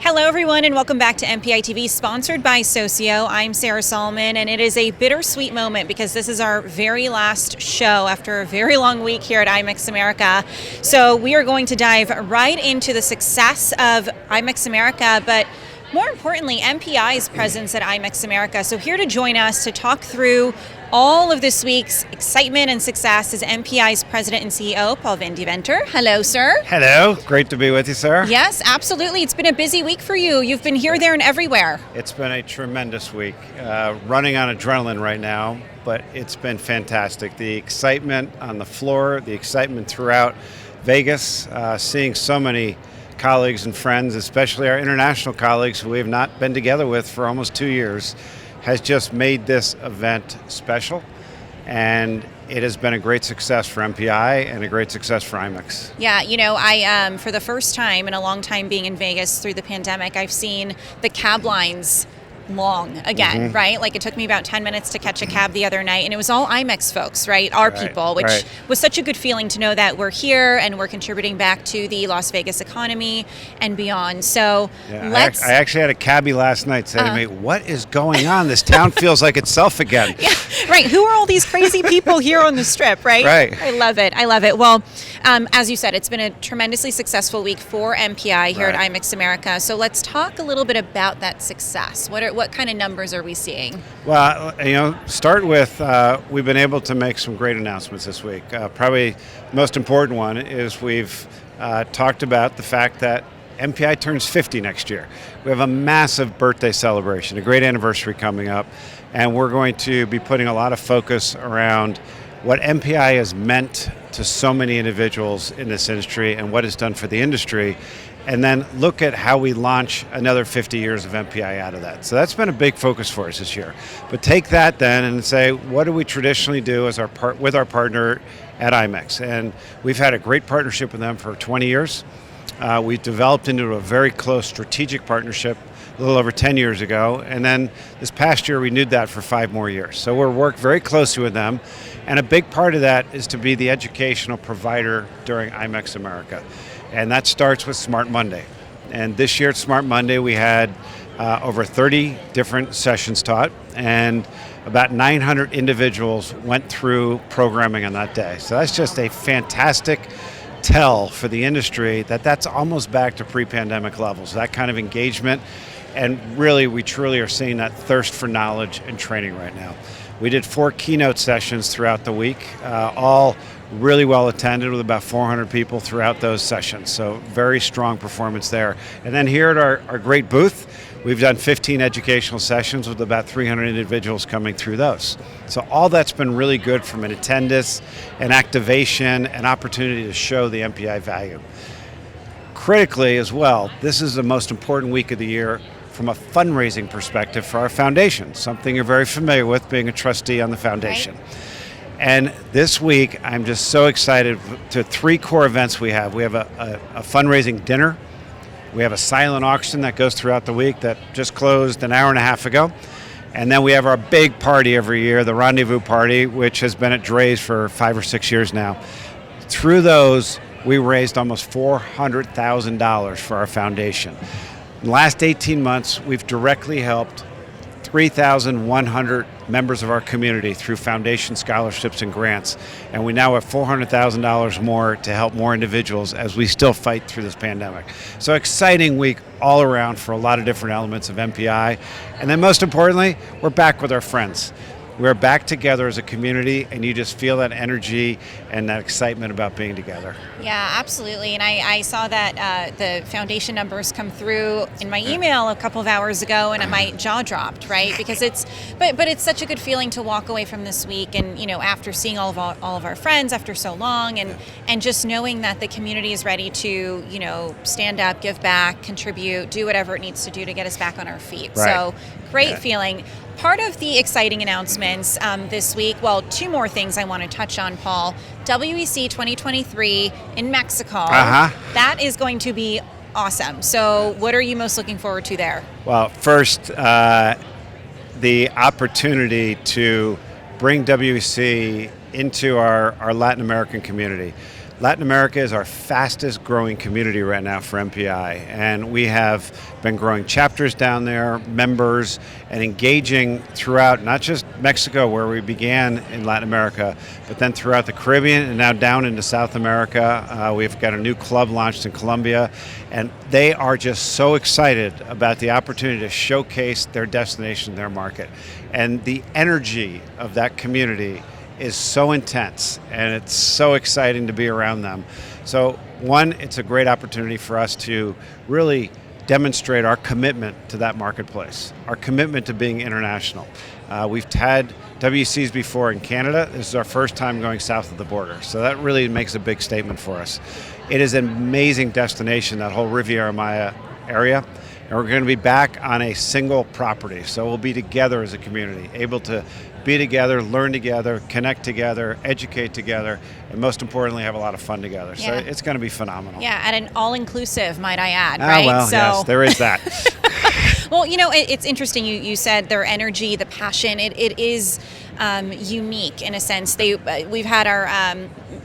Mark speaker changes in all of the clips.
Speaker 1: Hello, everyone, and welcome back to MPItv, sponsored by Socio. I'm Sarah Solomon, and it is a bittersweet moment because this is our very last show after a very long week here at IMEX America. So we are going to dive right into the success of IMEX America, but more importantly, MPI's presence at IMEX America. So here to join us to talk through all of this week's excitement and success is MPI's President and CEO, Paul Van Deventer. Hello, sir.
Speaker 2: Hello. Great to be with you, Sarah.
Speaker 1: Yes, absolutely. It's been a busy week for you. You've been here, there, and everywhere.
Speaker 2: It's been a tremendous week. Running on adrenaline right now, but it's been fantastic. The excitement on the floor, the excitement throughout Vegas, seeing so many colleagues and friends, especially our international colleagues who we have not been together with for almost 2 years, has just made this event special, and it has been a great success for MPI and a great success for IMEX.
Speaker 1: Yeah, you know, I for the first time in a long time being in Vegas through the pandemic, I've seen the cab lines long again, right? Like it took me about 10 minutes to catch a cab the other night, and it was all IMEX folks, right? Our people, which was such a good feeling to know that we're here and we're contributing back to the Las Vegas economy and beyond. So let's...
Speaker 2: I actually had a cabbie last night say to me, what is going on? This town feels like itself again.
Speaker 1: Yeah, right. Who are all these crazy people here on the strip, right?
Speaker 2: Right.
Speaker 1: I love it. I love it. Well, as you said, it's been a tremendously successful week for MPI here at IMEX America. So let's talk a little bit about that success. What kind of numbers are we seeing?
Speaker 2: Well, start with we've been able to make some great announcements this week. Probably the most important one is we've talked about the fact that MPI turns 50 next year. We have a massive birthday celebration, a great anniversary coming up, and we're going to be putting a lot of focus around what MPI has meant to so many individuals in this industry and what it's done for the industry, and then look at how we launch another 50 years of MPI out of that. So that's been a big focus for us this year. But take that then and say, what do we traditionally do as with our partner at IMEX? And we've had a great partnership with them for 20 years. We developed into a very close strategic partnership a little over 10 years ago, and then this past year renewed that for 5 more years. So we're worked very closely with them, and a big part of that is to be the educational provider during IMEX America. And that starts with Smart Monday. And this year at Smart Monday, we had over 30 different sessions taught, and about 900 individuals went through programming on that day. So that's just a fantastic tell for the industry that that's almost back to pre-pandemic levels, that kind of engagement. And really, we truly are seeing that thirst for knowledge and training right now. We did 4 keynote sessions throughout the week, all really well attended with about 400 people throughout those sessions. So very strong performance there. And then here at our great booth, we've done 15 educational sessions with about 300 individuals coming through those. So all that's been really good from an attendance, an activation, an opportunity to show the MPI value. Critically as well, this is the most important week of the year from a fundraising perspective for our foundation, something you're very familiar with being a trustee on the foundation. Right. And this week, I'm just so excited to 3 core events we have. We have a fundraising dinner. We have a silent auction that goes throughout the week that just closed an hour and a half ago. And then we have our big party every year, the Rendezvous Party, which has been at Dre's for 5 or 6 years now. Through those, we raised almost $400,000 for our foundation. In the last 18 months, we've directly helped 3,100 members of our community through foundation scholarships and grants. And we now have $400,000 more to help more individuals as we still fight through this pandemic. So exciting week all around for a lot of different elements of MPI. And then most importantly, we're back with our friends. We're back together as a community, and you just feel that energy and that excitement about being together.
Speaker 1: Yeah, absolutely. And I saw that the foundation numbers come through in my email a couple of hours ago, and my jaw dropped, right? Because but it's such a good feeling to walk away from this week, and after seeing all of our friends after so long, and just knowing that the community is ready to stand up, give back, contribute, do whatever it needs to do to get us back on our feet. Right. So great feeling. Part of the exciting announcements this week, well, 2 more things I want to touch on, Paul. WEC 2023 in Mexico. That is going to be awesome. So what are you most looking forward to there?
Speaker 2: Well, first, the opportunity to bring WEC into our Latin American community. Latin America is our fastest growing community right now for MPI, and we have been growing chapters down there, members, and engaging throughout not just Mexico where we began in Latin America, but then throughout the Caribbean and now down into South America. We've got a new club launched in Colombia, and they are just so excited about the opportunity to showcase their destination, their market. And the energy of that community is so intense, and it's so exciting to be around them. So one, it's a great opportunity for us to really demonstrate our commitment to that marketplace, our commitment to being international. We've had WCs before in Canada. This is our first time going south of the border. So that really makes a big statement for us. It is an amazing destination, that whole Riviera Maya area. And we're going to be back on a single property. So we'll be together as a community, able to be together, learn together, connect together, educate together, and most importantly, have a lot of fun together. So it's going to be phenomenal.
Speaker 1: Yeah, at an all-inclusive, might I add, right?
Speaker 2: Well,
Speaker 1: so
Speaker 2: yes, there is that.
Speaker 1: Well, it's interesting. You said their energy, the passion. It is unique in a sense. We've had our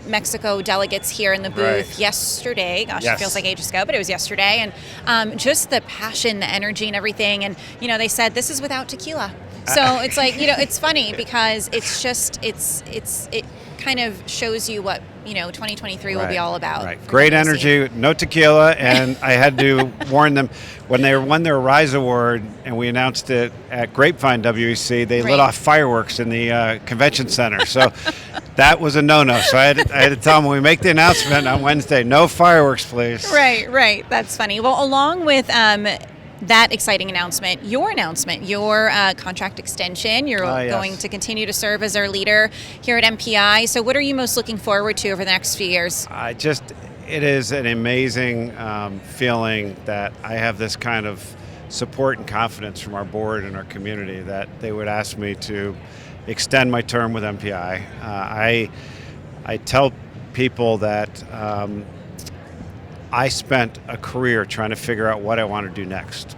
Speaker 1: Mexico delegates here in the booth yesterday. Gosh, It feels like ages ago, but it was yesterday. And just the passion, the energy, and everything. And they said this is without tequila. So it's like it's funny because it's just it kind of shows you what 2023 will be all about. Right.
Speaker 2: Great energy, no tequila, and I had to warn them when they won their Rise Award and we announced it at Grapevine WEC. They lit off fireworks in the convention center, so that was a no-no. So I had to tell them when we make the announcement on Wednesday, no fireworks, please.
Speaker 1: Right. That's funny. Well, along with that exciting announcement, your contract extension, you're going to continue to serve as our leader here at MPI. So what are you most looking forward to over the next few years?
Speaker 2: It is an amazing feeling that I have this kind of support and confidence from our board and our community that they would ask me to extend my term with MPI. I tell people that I spent a career trying to figure out what I want to do next.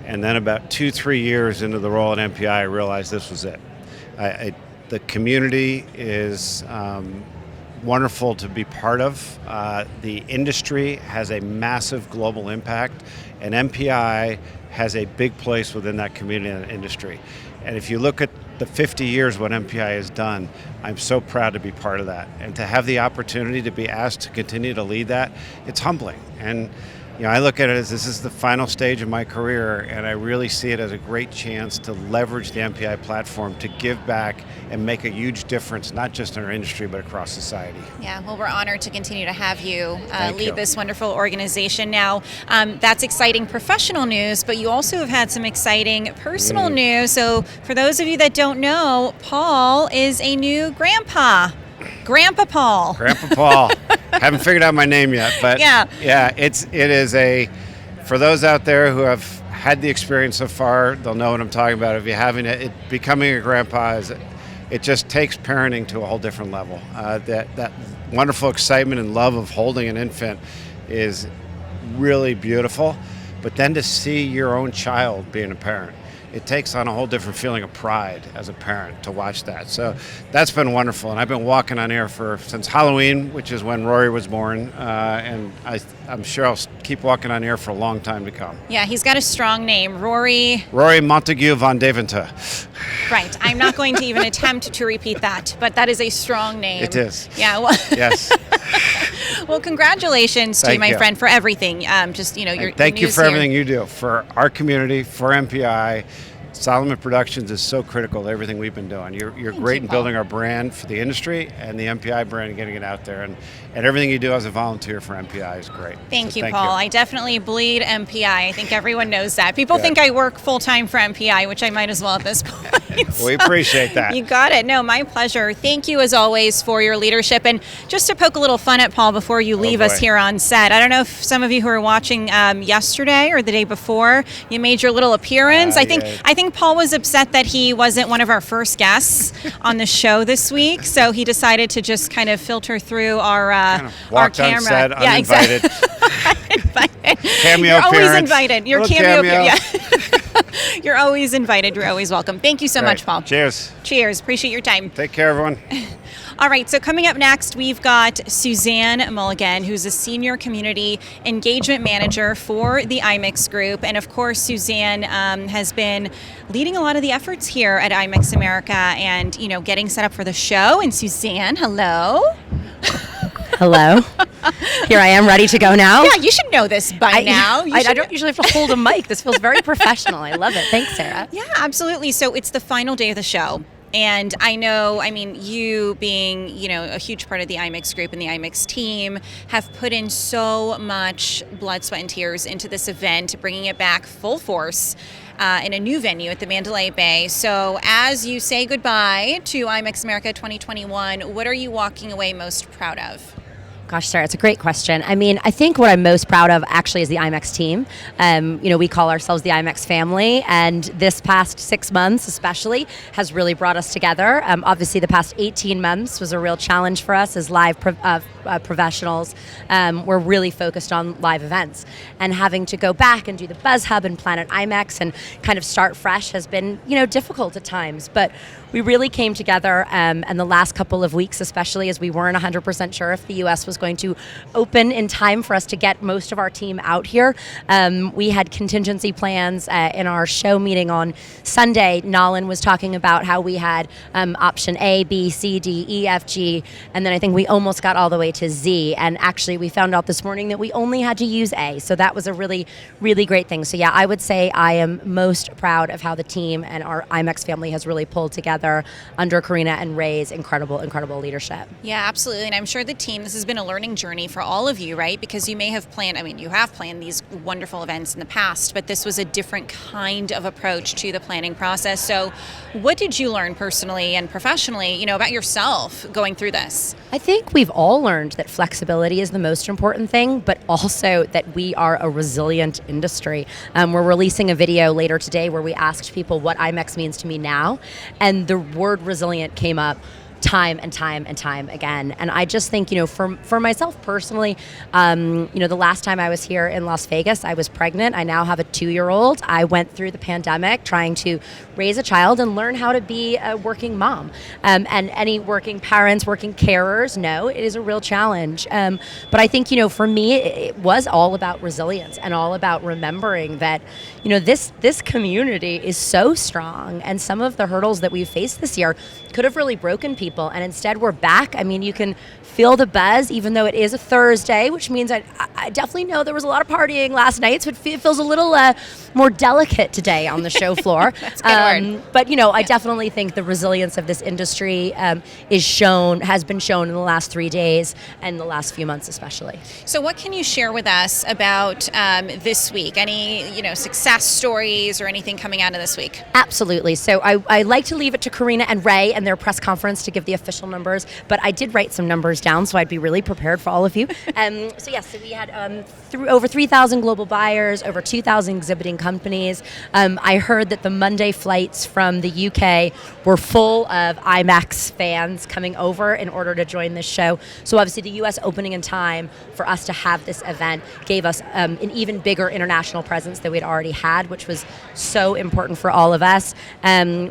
Speaker 2: And then about 2-3 years into the role at MPI, I realized this was it. The community is wonderful to be part of. The industry has a massive global impact, and MPI has a big place within that community and industry. And if you look at the 50 years what MPI has done, I'm so proud to be part of that. And to have the opportunity to be asked to continue to lead that, it's humbling. And I look at it as this is the final stage of my career, and I really see it as a great chance to leverage the MPI platform to give back and make a huge difference, not just in our industry, but across society. Yeah, well, we're honored to continue to have you lead this wonderful organization. Now, that's exciting professional news, but you also have had some exciting personal news. So for those of you that don't know, Paul is a new grandpa. Grandpa Paul. Grandpa Paul. Haven't figured out my name yet, but it is for those out there who have had the experience so far, they'll know what I'm talking about. If you haven't, becoming a grandpa it just takes parenting to a whole different level. That wonderful excitement and love of holding an infant is really beautiful, but then to see your own child being a parent, it takes on a whole different feeling of pride as a parent to watch that. So that's been wonderful. And I've been walking on air since Halloween, which is when Rory was born. And I'm sure I'll keep walking on air for a long time to come. Yeah, he's got a strong name, Rory. Rory Montague van Deventer. Right. I'm not going to even attempt to repeat that, but that is a strong name. It is. Yeah. Well, yes. Well, congratulations to you, my friend, for everything. Thank you for everything you do for our community, for MPI. Solomon Productions is so critical to everything we've been doing. You're great in building our brand for the industry and the MPI brand and getting it out there. And everything you do as a volunteer for MPI is great. Thank you, Paul. I definitely bleed MPI. I think everyone knows that. People think I work full-time for MPI, which I might as well at this point. We appreciate that. You got it. No, my pleasure. Thank you, as always, for your leadership. And just to poke a little fun at Paul before you leave us here on set, I don't know if some of you who were watching yesterday or the day before, you made your little appearance. I think Paul was upset that he wasn't one of our first guests on the show this week, so he decided to just kind of filter through our camera. On set, uninvited. Exactly. Cameo. You're always invited. Your cameo. Yeah.
Speaker 1: You're always invited. You're always welcome. Thank you so much, Paul.
Speaker 2: Cheers.
Speaker 1: Cheers. Appreciate your time.
Speaker 2: Take care, everyone.
Speaker 1: All right, so coming up next, we've got Suzanne Mulligan, who's a Senior Community Engagement Manager for the IMEX Group. And of course, Suzanne has been leading a lot of the efforts here at IMEX America and, getting set up for the show. And Suzanne, hello.
Speaker 3: Hello. Here I am, ready to go now.
Speaker 1: Yeah, you should know this by now.
Speaker 3: I don't usually have to hold a mic. This feels very professional. I love it. Thanks, Sarah.
Speaker 1: Yeah, absolutely. So it's the final day of the show. And I know, you being, a huge part of the IMEX Group and the IMEX team have put in so much blood, sweat, and tears into this event, bringing it back full force in a new venue at the Mandalay Bay. So as you say goodbye to IMEX America 2021, what are you walking away most proud of?
Speaker 3: Gosh, Sarah, it's a great question. I think what I'm most proud of actually is the IMEX team. We call ourselves the IMEX family, and this past 6 months especially has really brought us together. Obviously, the past 18 months was a real challenge for us as live professionals. We're really focused on live events, and having to go back and do the Buzz Hub and Planet IMEX and kind of start fresh has been, difficult at times. But we really came together, and the last couple of weeks, especially as we weren't 100% sure if the U.S. was going to open in time for us to get most of our team out here. We had contingency plans in our show meeting on Sunday. Nolan was talking about how we had option A, B, C, D, E, F, G, and then I think we almost got all the way to Z. And actually, we found out this morning that we only had to use A. So that was a really, really great thing. So yeah, I would say I am most proud of how the team and our IMEX family has really pulled together under Karina and Ray's incredible leadership.
Speaker 1: Yeah, absolutely. And I'm sure the team, this has been a learning journey for all of you, right? Because you may have planned, you have planned these wonderful events in the past, but this was a different kind of approach to the planning process. So what did you learn personally and professionally, about yourself going through this?
Speaker 3: I think we've all learned that flexibility is the most important thing, but also that we are a resilient industry. We're releasing a video later today where we asked people what IMEX means to me now, and the word resilient came up time and time and time again. And I just think, for myself personally, the last time I was here in Las Vegas, I was pregnant. I now have a 2-year-old. I went through the pandemic trying to raise a child and learn how to be a working mom. And any working parents, working carers know it is a real challenge. But I think, for me, it was all about resilience and all about remembering that, this community is so strong, and some of the hurdles that we've faced this year could have really broken people. And instead we're back. You can feel the buzz, even though it is a Thursday, which means I definitely know there was a lot of partying last night, so it feels a little more delicate today on the show floor.
Speaker 1: That's a good word.
Speaker 3: But, I definitely think the resilience of this industry has been shown in the last 3 days and the last few months especially.
Speaker 1: So what can you share with us about this week? Any, success stories or anything coming out of this week?
Speaker 3: Absolutely. So I like to leave it to Karina and Ray and their press conference to give the official numbers, but I did write some numbers down, so I'd be really prepared for all of you. So we had over 3,000 global buyers, over 2,000 exhibiting companies. I heard that the Monday flights from the UK were full of IMEX fans coming over in order to join this show. So obviously the US opening in time for us to have this event gave us an even bigger international presence than we'd already had, which was so important for all of us.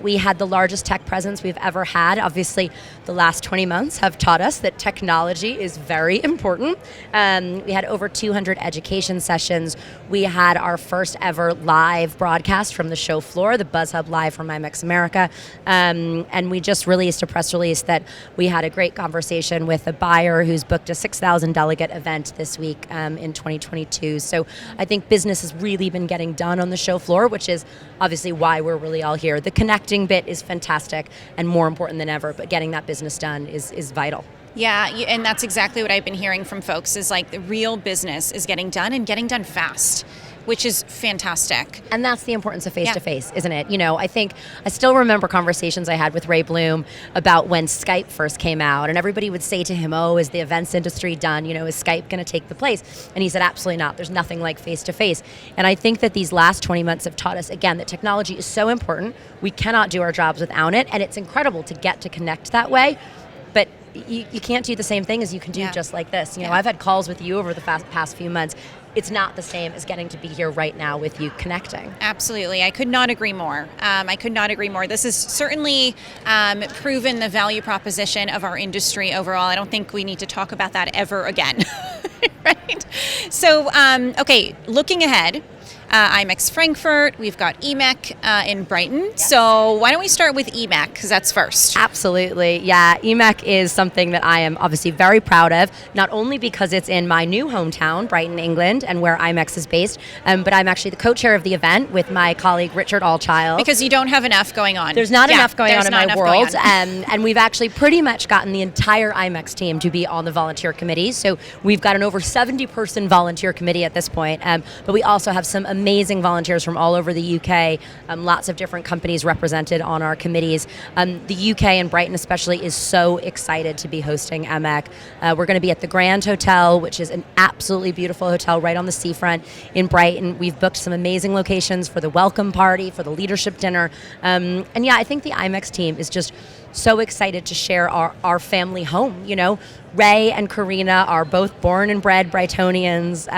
Speaker 3: We had the largest tech presence we've ever had. Obviously, the last 20 months have taught us that technology is very important. We had over 200 education sessions. We had our first ever live broadcast from the show floor, the Buzz Hub Live from IMEX America. And we just released a press release that we had a great conversation with a buyer who's booked a 6,000 delegate event this week in 2022. So I think business has really been getting done on the show floor, which is obviously why we're really all here. The connecting bit is fantastic and more important than ever, but getting that business done is vital.
Speaker 1: Yeah, and that's exactly what I've been hearing from folks is like the real business is getting done and getting done fast, which is fantastic.
Speaker 3: And that's the importance of face-to-face, isn't it? I think I still remember conversations I had with Ray Bloom about when Skype first came out, and everybody would say to him, oh, is the events industry done? Is Skype going to take the place? And he said, absolutely not. There's nothing like face-to-face. And I think that these last 20 months have taught us, again, that technology is so important. We cannot do our jobs without it, and it's incredible to get to connect that way. But you can't do the same thing as you can do just like this. You know,
Speaker 1: Yeah.
Speaker 3: I've had calls with you over the past few months. It's not the same as getting to be here right now with you connecting.
Speaker 1: Absolutely. I could not agree more. I could not agree more. This has certainly proven the value proposition of our industry overall. I don't think we need to talk about that ever again. Right? So, okay, looking ahead, IMEX Frankfurt, we've got IMEC in Brighton. Yes. So why don't we start with IMEC, because that's first.
Speaker 3: Absolutely. Yeah, IMEC is something that I am obviously very proud of, not only because it's in my new hometown, Brighton, England, and where IMEX is based, but I'm actually the co-chair of the event with my colleague Richard Allchild.
Speaker 1: Because you don't have enough going on.
Speaker 3: There's not enough going on in my world, and we've actually pretty much gotten the entire IMEX team to be on the volunteer committee. So we've got an over 70-person volunteer committee at this point, but we also have some amazing volunteers from all over the UK, lots of different companies represented on our committees. The UK and Brighton especially is so excited to be hosting IMEC. We're going to be at the Grand Hotel, which is an absolutely beautiful hotel right on the seafront in Brighton. We've booked some amazing locations for the welcome party, for the leadership dinner. And yeah, I think the IMEX team is just so excited to share our family home. You know, Ray and Karina are both born and bred Brightonians.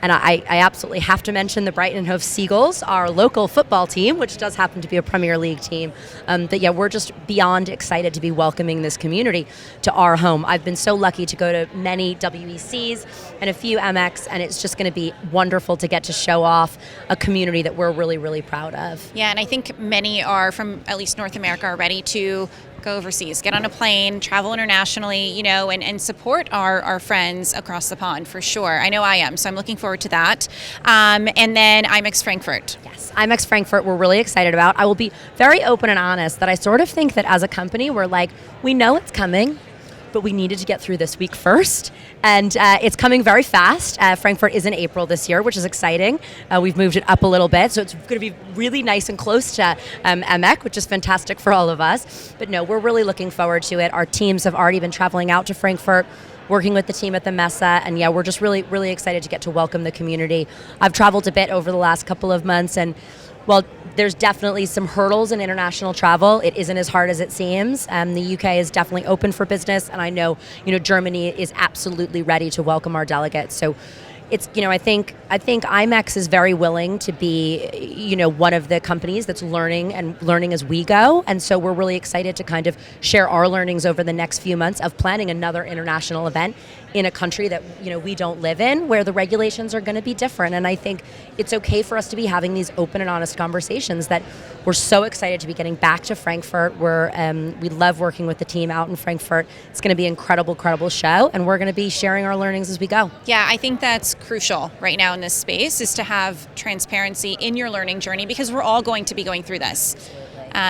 Speaker 3: And I absolutely have to mention the Brighton and Hove Seagulls, our local football team, which does happen to be a Premier League team. But yeah, we're just beyond excited to be welcoming this community to our home. I've been so lucky to go to many WECs and a few MX, and it's just going to be wonderful to get to show off a community that we're really, really proud of.
Speaker 1: Yeah, and I think many are from at least North America are ready to go overseas, get on a plane, travel internationally, you know, and support our friends across the pond for sure. I know I am, so I'm looking forward to that. And then IMEX Frankfurt.
Speaker 3: Yes, IMEX Frankfurt we're really excited about. I will be very open and honest that I sort of think that as a company, we're like, we know it's coming, but we needed to get through this week first. And it's coming very fast. Frankfurt is in April this year, which is exciting. We've moved it up a little bit, so it's going to be really nice and close to IMEC, which is fantastic for all of us. But no, we're really looking forward to it. Our teams have already been traveling out to Frankfurt, working with the team at the Messe, and yeah, we're just really, really excited to get to welcome the community. I've traveled a bit over the last couple of months, and well, there's definitely some hurdles in international travel. It isn't as hard as it seems. The UK is definitely open for business, and I know, Germany is absolutely ready to welcome our delegates. So it's, I think IMEX is very willing to be, one of the companies that's learning as we go. And so we're really excited to kind of share our learnings over the next few months of planning another international event in a country that, we don't live in, where the regulations are going to be different. And I think it's okay for us to be having these open and honest conversations that we're so excited to be getting back to Frankfurt. We love working with the team out in Frankfurt. It's going to be an incredible show, and we're going to be sharing our learnings as we go.
Speaker 1: Yeah, I think that's crucial right now in this space, is to have transparency in your learning journey, because we're all going to be going through this.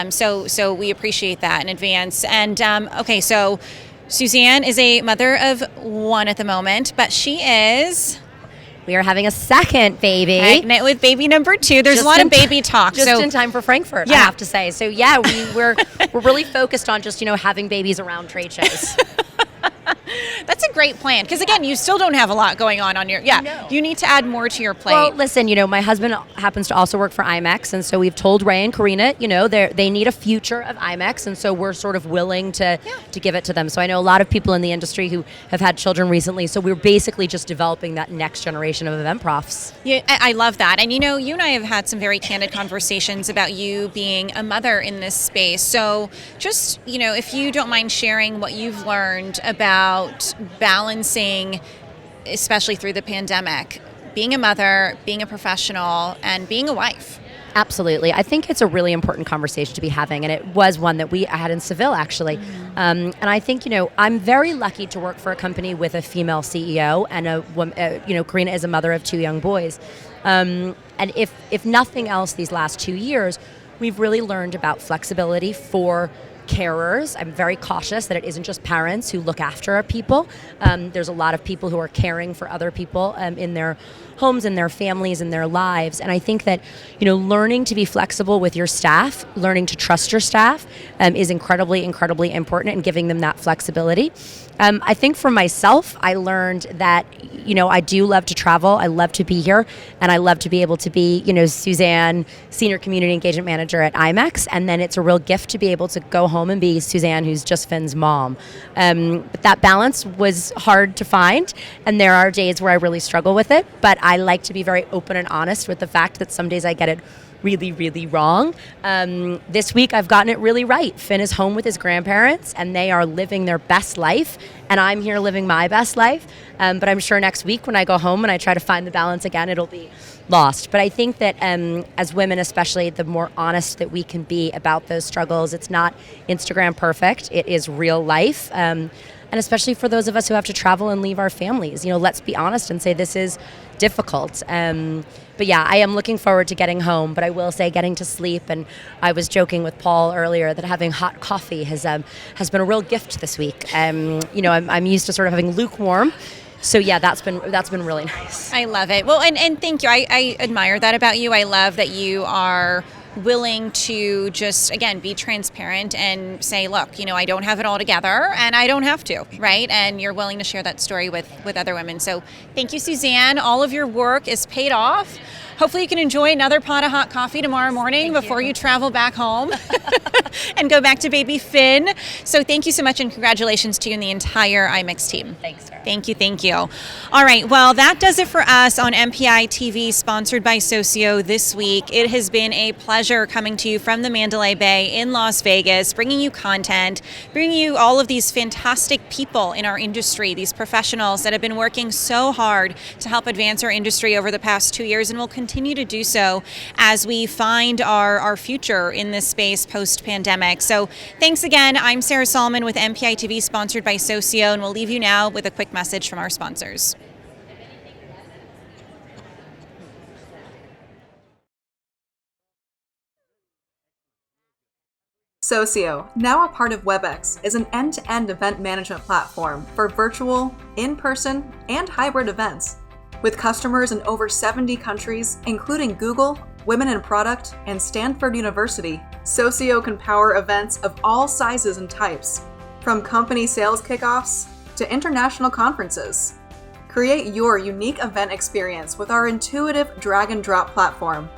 Speaker 1: So we appreciate that in advance. And okay, so Suzanne is a mother of one at the moment, but she is...
Speaker 3: We are having a second baby.
Speaker 1: Pregnant with baby number 2. There's a lot of baby talk.
Speaker 3: Just in time for Frankfurt, I have to say. So yeah, we're really focused on just, having babies around trade shows.
Speaker 1: That's a great plan, because again, you still don't have a lot going on your... Yeah, you need to add more to your plate.
Speaker 3: Well, listen, my husband happens to also work for IMEX, and so we've told Ray and Karina, they need a future of IMEX, and so we're sort of willing to give it to them. So I know a lot of people in the industry who have had children recently, so we're basically just developing that next generation of event profs.
Speaker 1: Yeah, I love that. And you and I have had some very candid conversations about you being a mother in this space. So just, if you don't mind sharing what you've learned about balancing, especially through the pandemic, being a mother, being a professional, and being a wife.
Speaker 3: Absolutely. I think it's a really important conversation to be having, and it was one that I had in Seville, actually. And I think, I'm very lucky to work for a company with a female CEO, and Karina is a mother of 2 young boys. And if nothing else, these last 2 years, we've really learned about flexibility for carers. I'm very cautious that it isn't just parents who look after our people. There's a lot of people who are caring for other people in their homes and their families and their lives. And I think that, learning to be flexible with your staff, learning to trust your staff is incredibly important, and giving them that flexibility. I think for myself, I learned that, I do love to travel. I love to be here, and I love to be able to be, Suzanne, Senior Community Engagement Manager at IMEX. And then it's a real gift to be able to go home and be Suzanne, who's just Finn's mom. But that balance was hard to find, and there are days where I really struggle with it, but I like to be very open and honest with the fact that some days I get it really, really wrong. This week I've gotten it really right. Finn is home with his grandparents and they are living their best life, and I'm here living my best life. But I'm sure next week when I go home and I try to find the balance again, it'll be lost. But I think that as women especially, the more honest that we can be about those struggles. It's not Instagram perfect, it is real life. And especially for those of us who have to travel and leave our families, let's be honest and say this is difficult. But yeah, I am looking forward to getting home, but I will say getting to sleep, and I was joking with Paul earlier that having hot coffee has been a real gift this week. I'm used to sort of having lukewarm. So yeah, that's been really nice.
Speaker 1: I love it. Well, and thank you. I admire that about you. I love that you are willing to just, again, be transparent and say, look, I don't have it all together and I don't have to, right? And you're willing to share that story with other women. So thank you, Suzanne. All of your work is paid off. Hopefully you can enjoy another pot of hot coffee tomorrow morning before you travel back home and go back to baby Finn. So thank you so much, and congratulations to you and the entire IMEX team.
Speaker 3: Thanks, Sarah.
Speaker 1: Thank you. All right, well, that does it for us on MPItv, sponsored by Socio this week. It has been a pleasure coming to you from the Mandalay Bay in Las Vegas, bringing you content, bringing you all of these fantastic people in our industry, these professionals that have been working so hard to help advance our industry over the past 2 years, and will continue to do so as we find our future in this space post-pandemic. So thanks again. I'm Sarah Solomon with MPItv, sponsored by Socio, and we'll leave you now with a quick message from our sponsors.
Speaker 4: Socio, now a part of WebEx, is an end-to-end event management platform for virtual, in-person, and hybrid events. With customers in over 70 countries, including Google, Women in Product, and Stanford University, Socio can power events of all sizes and types, from company sales kickoffs to international conferences. Create your unique event experience with our intuitive drag-and-drop platform